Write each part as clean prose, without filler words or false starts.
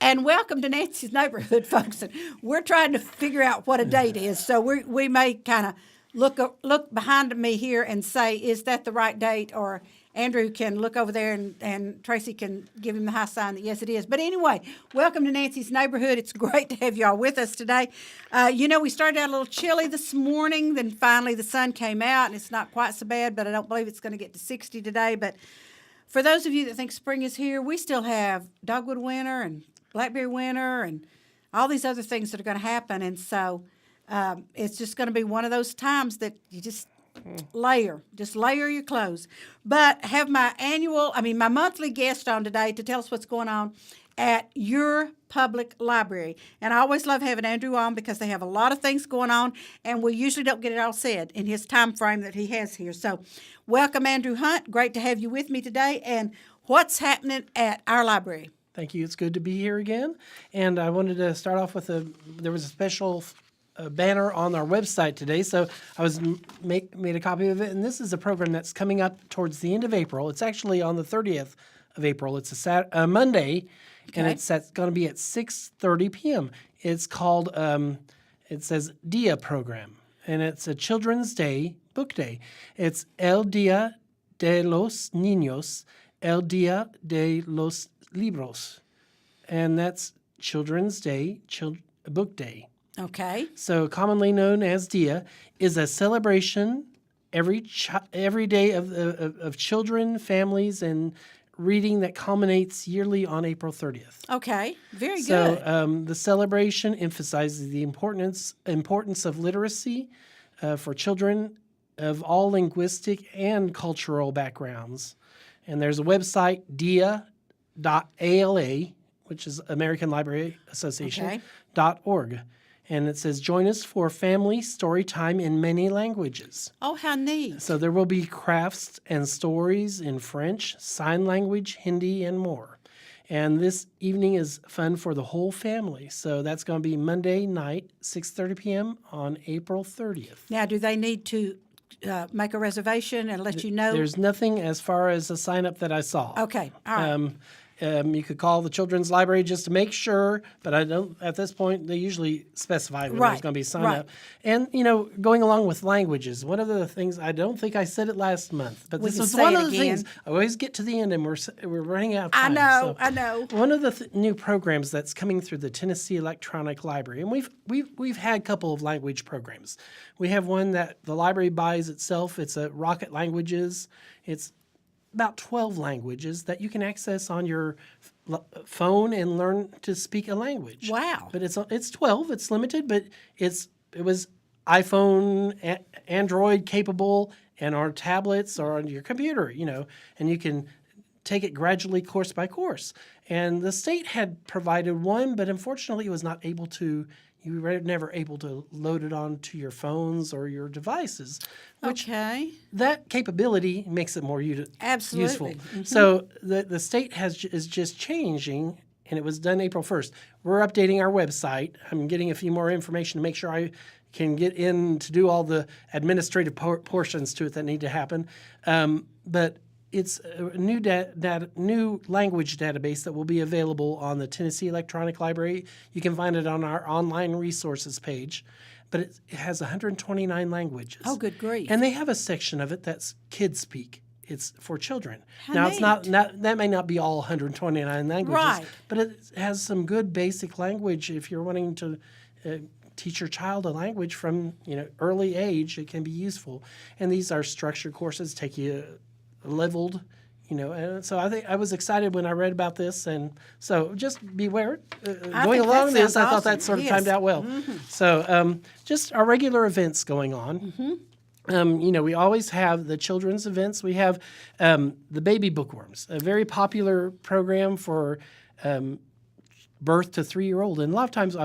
And welcome to Nancy's Neighborhood, folks. And we're trying to figure out what a date is, so we may kind of look behind me here and say, is that the right date? Or Andrew can look over there and Tracy can give him the high sign that yes, it is. But anyway, welcome to Nancy's Neighborhood. It's great to have y'all with us today. We started out a little chilly this morning, then finally the sun came out, and it's not quite so bad, but I don't believe it's going to get to 60 today. But for those of you that think spring is here, we still have dogwood winter and blackberry winter and all these other things that are going to happen. And so it's just going to be one of those times that you just layer your clothes. But have my monthly guest on today to tell us what's going on at your public library. And I always love having Andrew on because they have a lot of things going on, and we usually don't get it all said in his time frame that he has here. So welcome, Andrew Hunt. Great to have you with me today. And what's happening at our library? Thank you. It's good to be here again. And I wanted to start off with there was a special banner on our website today, so I made a copy of it. And this is a program that's coming up towards the end of April. It's actually on the 30th of April. It's a Monday, okay. And it's going to be at 6:30 p.m. It's called, it says DIA program, and it's a Children's Day book day. It's El Día de los Niños, El Día de los Libros, and that's Children's Day, book day. Okay. So commonly known as DIA is a celebration every day of children, families, and reading that culminates yearly on April 30th. Okay, very good. So the celebration emphasizes the importance of literacy for children of all linguistic and cultural backgrounds. And there's a website, dia.ala, which is American Library Association, .org. And it says, join us for family story time in many languages. Oh, how neat. So there will be crafts and stories in French, sign language, Hindi, and more. And this evening is fun for the whole family. So that's going to be Monday night, 6:30 p.m. on April 30th. Now, do they need to make a reservation and let you know? There's nothing as far as a sign-up that I saw. Okay, all right. You could call the Children's Library just to make sure, but I don't. At this point, they usually specify when there's going to be sign up. And going along with languages, one of the things I don't think I said it last month, but this is one of the things I always get to the end and we're running out of time. I know. One of the new programs that's coming through the Tennessee Electronic Library, and we've had a couple of language programs. We have one that the library buys itself. It's a Rocket Languages. It's about 12 languages that you can access on your phone and learn to speak a language. Wow. But it's 12. It's limited, but it was iPhone, Android capable, and on tablets or on your computer, and you can take it gradually course by course. And the state had provided one, but unfortunately it was not able to. You were never able to load it onto your phones or your devices. Which that capability makes it more useful. Mm-hmm. So the state is just changing, and it was done April 1st. We're updating our website. I'm getting a few more information to make sure I can get in to do all the administrative portions to it that need to happen. But it's a new new language database that will be available on the Tennessee Electronic Library. You can find it on our online resources page, but it has 129 languages. Oh, good grief. And they have a section of it that's kids speak. It's for children. How now, neat. It's not that may not be all 129 languages, right. But it has some good basic language if you're wanting to teach your child a language from early age. It can be useful. And these are structured courses, take you leveled, and so I was excited when I read about this, and so just beware. Going along this, I thought that sort of timed out well. Mm-hmm. So just our regular events going on. Mm-hmm. We always have the children's events. We have the baby bookworms, a very popular program for birth to 3-year-old. And a lot of times,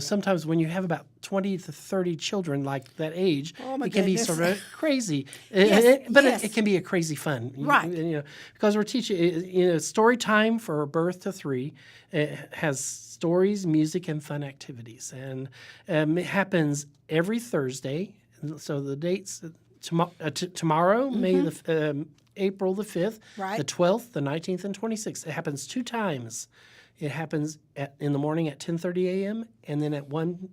sometimes when you have about 20 to 30 children like that age, it can be sort of crazy. It can be a crazy fun. Right. Because we're teaching, story time for birth to 3. It has stories, music, and fun activities. And it happens every Thursday. So the date's tomorrow, mm-hmm. May the April the 5th, Right. the 12th, the 19th, and 26th. It happens 2 times. It happens in the morning at 10:30 a.m. and then at 1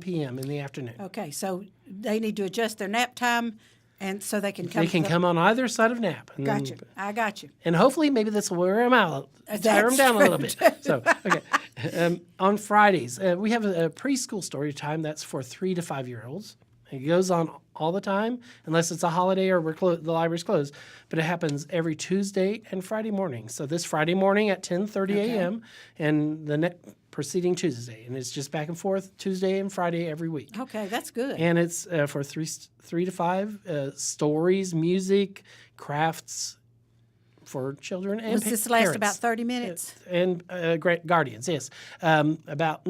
p.m. in the afternoon. Okay, so they need to adjust their nap time, and so they can come. They can come on either side of nap. And Gotcha. I got you. And hopefully, maybe this will wear them out, tire them That's down a little true, bit. So, okay. On Fridays, we have a preschool story time that's for 3 to 5-year-olds. It goes on all the time, unless it's a holiday or the library's closed. But it happens every Tuesday and Friday morning. So this Friday morning at 10:30 a.m. and the preceding Tuesday, and it's just back and forth Tuesday and Friday every week. Okay, that's good. And it's for 3 to 5 stories, music, crafts for children and Does this last parents. about 30 minutes? And guardians, yes. About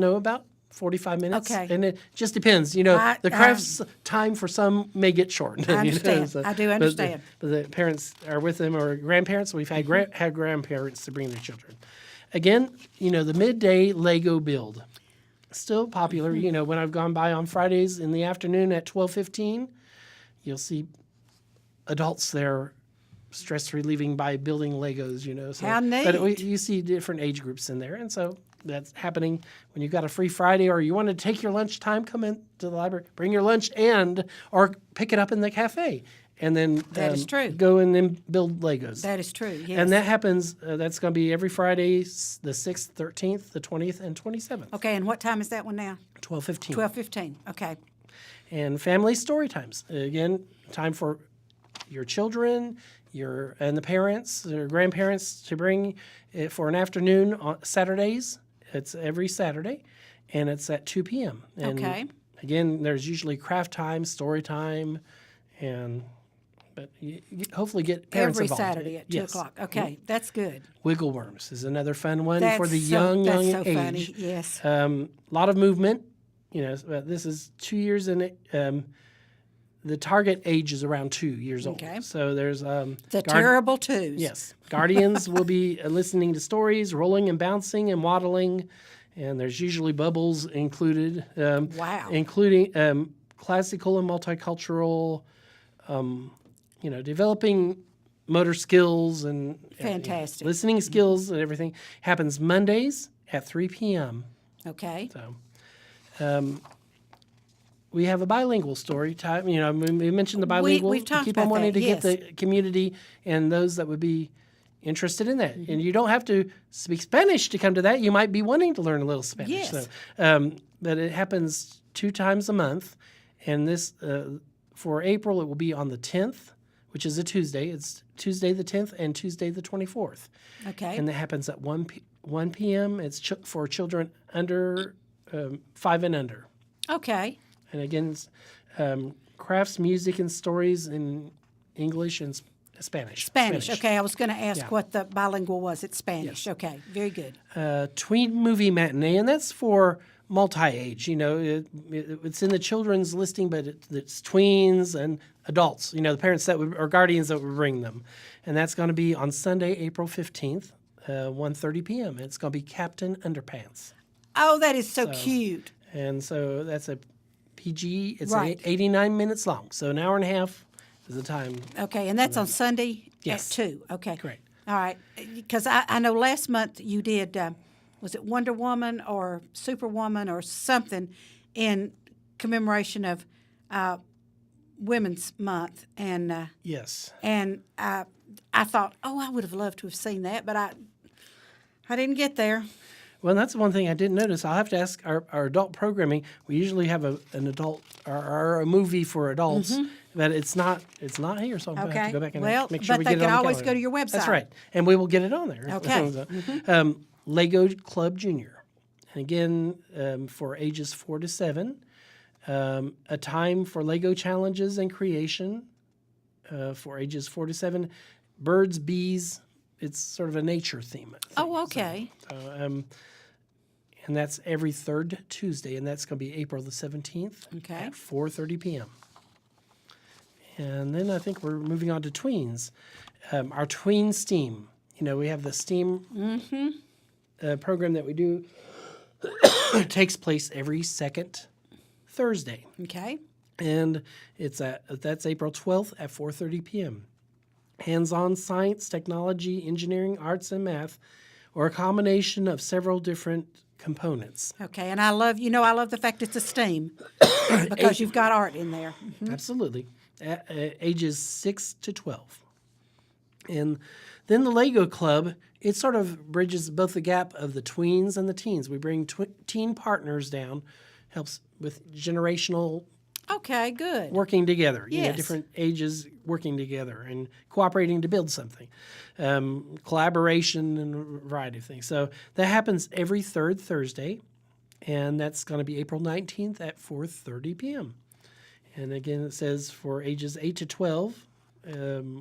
45 minutes. Okay. And it just depends. You know, I- the crafts time for some may get shortened. I you know, understand. I do understand. But the parents are with them or grandparents. We've had had grandparents to bring their children. Again, you know, the midday Lego build. Still popular. Mm-hmm. You know, when I've gone by on Fridays in the afternoon at 12:15, you'll see adults there stress relieving by building Legos, you know. So, How But neat. you see different age groups in there. And so that's happening when you've got a free Friday or you want to take your lunch time, come into the library, bring your lunch or pick it up in the cafe. And then That is true. go in and build Legos. That is true, yes. And that happens, that's going to be every Friday, the 6th, 13th, the 20th, and 27th, Okay, and what time is that one now? 12:15. 12:15. Okay. And family story times. Again, time for your children, and the parents, or grandparents to bring it for an afternoon on Saturdays. It's every Saturday, and it's at 2 p.m. And Okay. Again, there's usually craft time, story time, but hopefully get parents Every involved. Saturday at 2 Yes. o'clock. Okay, that's good. Wiggle Worms is another fun one That's for the so, young that's so age. funny, yes. A lot of movement. You know, this is 2 years in it. The target age is around 2 years old. Okay. So there's The terrible twos. Yes, guardians will be listening to stories, rolling and bouncing and waddling, and there's usually bubbles included. Wow. Including classical and multicultural. Developing motor skills and Fantastic. listening skills and everything happens Mondays at 3 p.m. Okay. So, we have a bilingual story time. You know, we mentioned the bilingual. we've talked keep on about wanting that, to get the community and those that would be interested in that. And you don't have to speak Spanish to come to that. You might be wanting to learn a little Spanish. Yes. So, but it happens 2 times a month. And this, for April, it will be on the 10th, which is a Tuesday. It's Tuesday the 10th and Tuesday the 24th. Okay. And that happens at 1 p.m. It's for children under 5 and under. Okay. And again, it's, crafts, music, and stories in English and Spanish. Spanish. Okay, I was going to ask Yeah. what the bilingual was. It's Spanish. Yes. Okay, very good. Tween movie matinee, and that's for multi-age. You know, it's in the children's listing, but it's tweens and adults. You know, the parents or guardians that would bring them, and that's going to be on Sunday, April 15th, 1:30 p.m. It's going to be Captain Underpants, Oh, that is so cute. and so that's a PG. It's Right. 89 minutes long, so an hour and a half is the time. Okay, and that's on Sunday Yes. at 2. Okay. Correct. All right. Because I know last month you did, was it Wonder Woman or Superwoman or something in commemoration of Women's Month. And Yes. I thought, oh, I would have loved to have seen that, but I didn't get there. Well, that's one thing I didn't notice. I'll have to ask our adult programming. We usually have an adult or a movie for adults, but it's not here. So I'm going to have to go back and make sure but we they get it can on the always calendar. go to your website. That's right, and we will get it on there. Okay. So, Lego Club Junior, and again for ages 4 to 7, a time for Lego challenges and creation for ages 4 to 7. Birds, bees. It's sort of a nature theme. Oh, okay. And that's every third Tuesday, and that's going to be April the 17th Okay. at 4:30 p.m. And then I think we're moving on to tweens. Our tween STEAM. You know, we have the STEAM program that we do. It takes place every second Thursday, Okay. and that's April 12th at 4:30 p.m. hands-on science, technology, engineering, arts, and math, or a combination of several different components. Okay, and I love the fact it's a STEAM because you've got art in there. Absolutely. Ages 6 to 12. And then the Lego Club, it sort of bridges both the gap of the tweens and the teens. We bring teen partners down, helps with generational Okay, good. working together, Yes. different ages working together and cooperating to build something, collaboration and a variety of things. So that happens every third Thursday, and that's going to be April 19th at 4:30 p.m. And again, it says for ages 8 to 12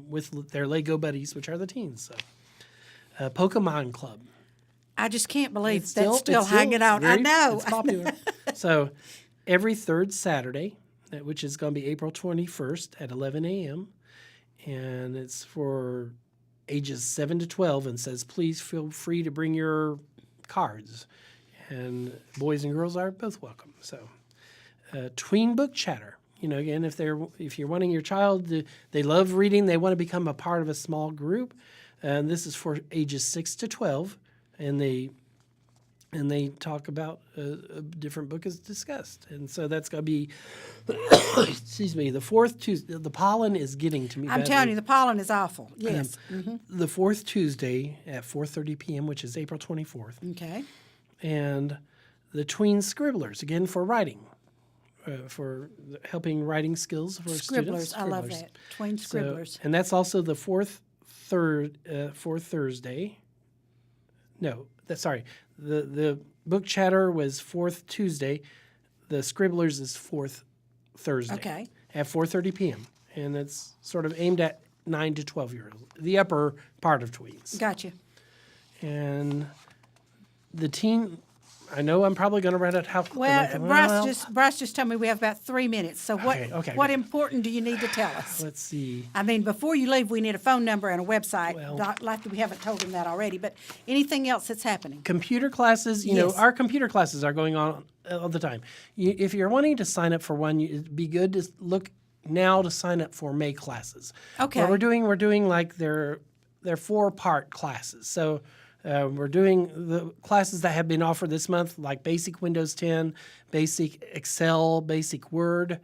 with their Lego buddies, which are the teens. So, Pokemon Club. I just can't believe It's that's still hanging out. I know. It's popular. So every third Saturday, which is going to be April 21st at 11 a.m., and it's for ages 7 to 12, and says, please feel free to bring your cards. And boys and girls are both welcome. So Tween Book Chatter. Again, if you're wanting your child they love reading, they want to become a part of a small group, and this is for ages 6 to 12, and they talk about a different book is discussed. And so that's going to be, excuse me, the fourth Tuesday. The pollen is getting to me. I'm telling you, the pollen is awful. Yes. The fourth Tuesday at 4:30 p.m., which is April 24th. Okay. And the Tween Scribblers, again, for writing, for helping writing skills for students. Scribblers. I love that. Tween Scribblers. And that's also the fourth Thursday. No, the book chatter was fourth Tuesday. The Scribblers is fourth Thursday. Okay. At 4:30 p.m. And it's sort of aimed at 9 to 12-year-olds, the upper part of tweens. Gotcha. And the teen, I know I'm probably going to run out. Bryce just told me we have about 3 minutes. So what Okay. important do you need to tell us? Let's see. I mean, before you leave, we need a phone number and a website. Well- Not like we haven't told him that already, but anything else that's happening? Computer classes, Yes. our computer classes are going on all the time. If you're wanting to sign up for one, it'd be good to look now to sign up for May classes. Okay. What we're doing like they're 4-part classes. So we're doing the classes that have been offered this month, like Basic Windows 10, Basic Excel, Basic Word,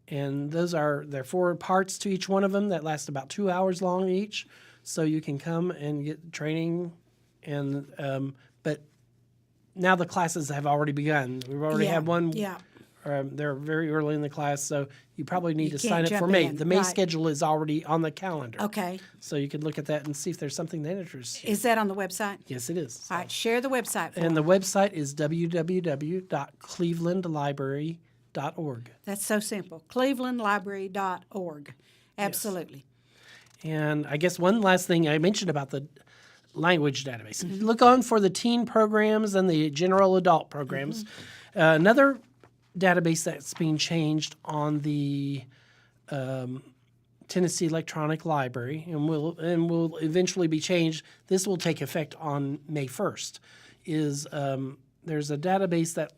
and they're 4 parts to each one of them that last about 2 hours long each. So you can come and get training, and but now the classes have already begun. We've already had one. Yeah. They're very early in the class, so you probably need to can't sign up for jump May. in, The May right. schedule is already on the calendar. Okay. So you can look at that and see if there's something that interests you. Is that on the website? Yes, it is. All right. Share the website for And me. the website is www.clevelandlibrary.org. That's so simple. clevelandlibrary.org. Absolutely. And I guess one last thing I mentioned about the language database. Mm-hmm. Look on for the teen programs and the general adult programs. Another database that's being changed on the Tennessee Electronic Library and will eventually be changed. This will take effect on May 1st. Is there's a database that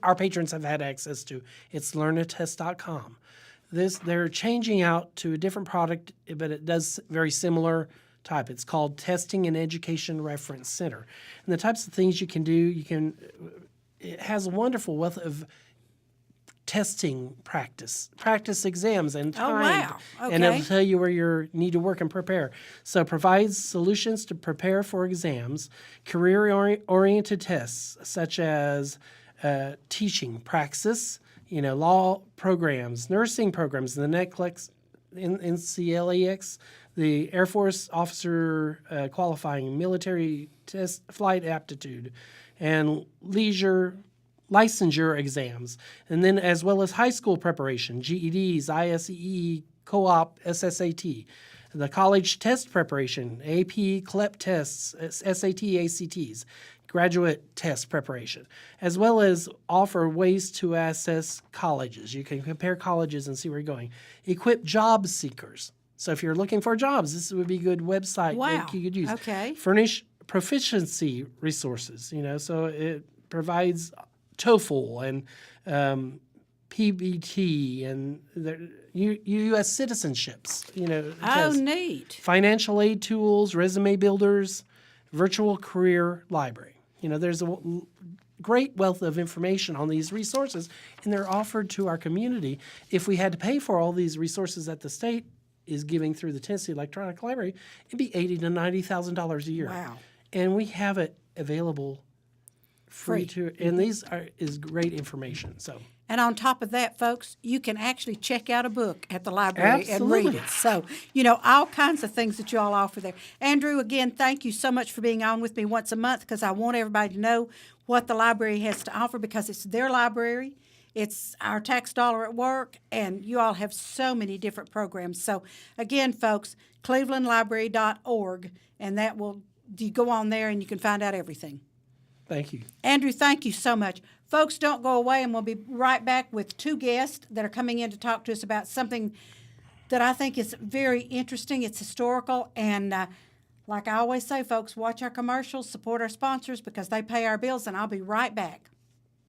our patrons have had access to. It's learnatest.com. They're changing out to a different product, but it does very similar type. It's called Testing and Education Reference Center. And the types of things you can do, it has a wonderful wealth of testing practice exams and time. wow. And it'll Okay. tell you where you need to work and prepare. So it provides solutions to prepare for exams, career-oriented tests such as teaching, praxis, law programs, nursing programs, the NCLEX, the Air Force officer qualifying, military test, flight aptitude, and licensure exams, and then as well as high school preparation, GEDs, ISEE, co-op, SSAT, the college test preparation, AP, CLEP tests, SAT, ACTs, graduate test preparation, as well as offer ways to assess colleges. You can compare colleges and see where you're going. Equip job seekers. So if you're looking for jobs, this would be a good website Wow. that you could use. Okay. Furnish proficiency resources, so it provides TOEFL and PBT and U.S. citizenships. It Oh, has neat. financial aid tools, resume builders, virtual career library. There's a great wealth of information on these resources, and they're offered to our community. If we had to pay for all these resources that the state is giving through the Tennessee Electronic Library, it'd be $80,000 to $90,000 a year. Wow. And we have it available free Free. and these is great information. So. And on top of that, folks, you can actually check out a book at the library and read Absolutely. it. So, all kinds of things that you all offer there. Andrew, again, thank you so much for being on with me once a month, because I want everybody to know what the library has to offer, because it's their library. It's our tax dollar at work, and you all have so many different programs. So, again, folks, clevelandlibrary.org, and you go on there and you can find out everything. Thank you. Andrew, thank you so much. Folks, don't go away, and we'll be right back with two guests that are coming in to talk to us about something that I think is very interesting. It's historical, and like I always say, folks, watch our commercials, support our sponsors, because they pay our bills, and I'll be right back.